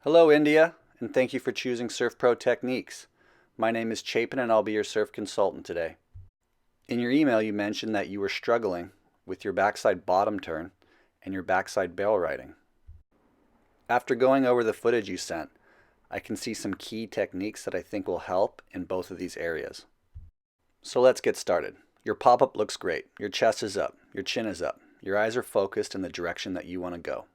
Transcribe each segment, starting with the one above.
Hello India, and thank you for choosing Surf Pro Techniques. My name is Chapin and I'll be your surf consultant today. In your email you mentioned that you were struggling with your backside bottom turn and your backside bail riding. After going over the footage you sent, I can see some key techniques that I think will help in both of these areas. So let's get started. Your pop-up looks great. Your chest is up, your chin is up, your eyes are focused in the direction that you want to go.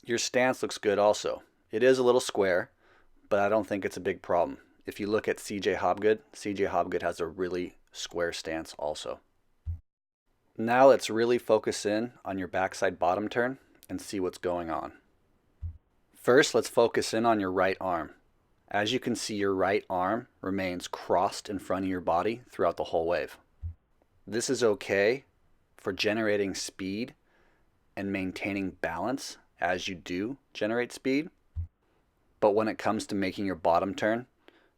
Your stance looks good also. It is a little square, but I don't think it's a big problem. If you look at CJ Hobgood has a really square stance also. Now let's really focus in on your backside bottom turn and see what's going on. First, let's focus in on your right arm. As you can see, your right arm remains crossed in front of your body throughout the whole wave. This is okay for generating speed and maintaining balance as you do generate speed. But when it comes to making your bottom turn,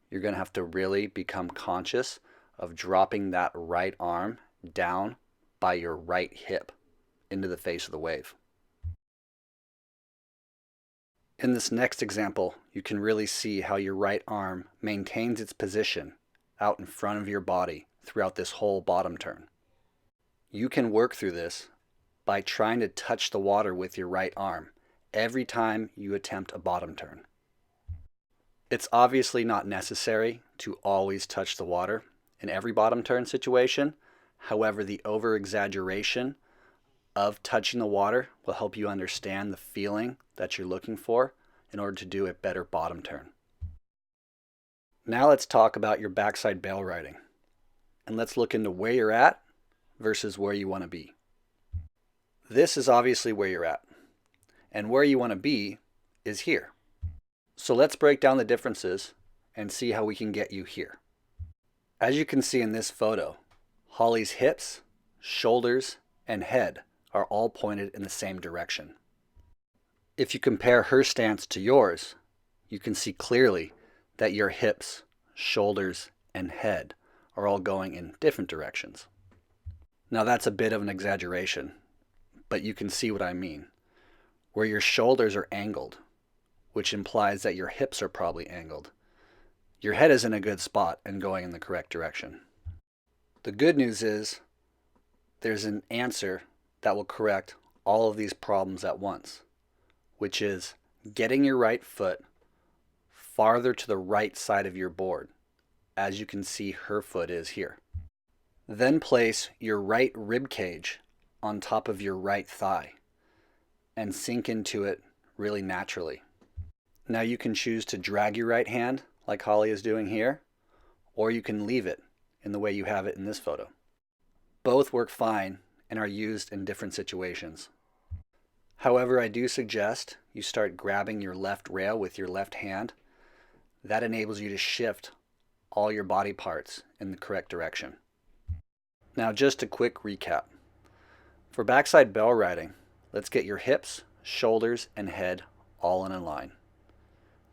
you're going to have to really become conscious of dropping that right arm down by your right hip into the face of the wave. In this next example, you can really see how your right arm maintains its position out in front of your body throughout this whole bottom turn. You can work through this by trying to touch the water with your right arm every time you attempt a bottom turn. It's obviously not necessary to always touch the water in every bottom turn situation. However, the over-exaggeration of touching the water will help you understand the feeling that you're looking for in order to do a better bottom turn. Now let's talk about your backside bail riding. And let's look into where you're at versus where you want to be. This is obviously where you're at. And where you want to be is here. So let's break down the differences and see how we can get you here. As you can see in this photo, Holly's hips, shoulders, and head are all pointed in the same direction. If you compare her stance to yours, you can see clearly that your hips, shoulders, and head are all going in different directions. Now that's a bit of an exaggeration, but you can see what I mean. Where your shoulders are angled, which implies that your hips are probably angled, your head is in a good spot and going in the correct direction. The good news is there's an answer that will correct all of these problems at once, which is getting your right foot farther to the right side of your board, as you can see her foot is here. Then place your right rib cage on top of your right thigh and sink into it really naturally. Now you can choose to drag your right hand like Holly is doing here, or you can leave it in the way you have it in this photo. Both work fine and are used in different situations. However, I do suggest you start grabbing your left rail with your left hand. That enables you to shift all your body parts in the correct direction. Now just a quick recap. For backside bail riding, let's get your hips, shoulders, and head all in a line.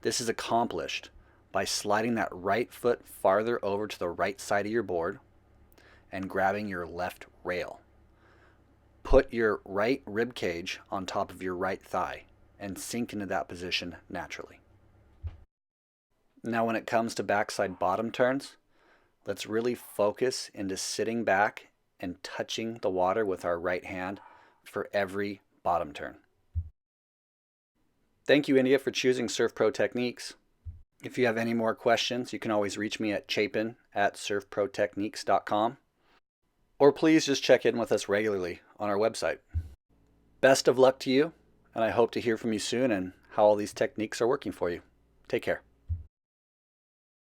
This is accomplished by sliding that right foot farther over to the right side of your board and grabbing your left rail. Put your right rib cage on top of your right thigh and sink into that position naturally. Now when it comes to backside bottom turns, let's really focus into sitting back and touching the water with our right hand for every bottom turn. Thank you, India, for choosing Surf Pro Techniques. If you have any more questions, you can always reach me at chapin@surfprotechniques.com, or please just check in with us regularly on our website. Best of luck to you, and I hope to hear from you soon and how all these techniques are working for you. Take care.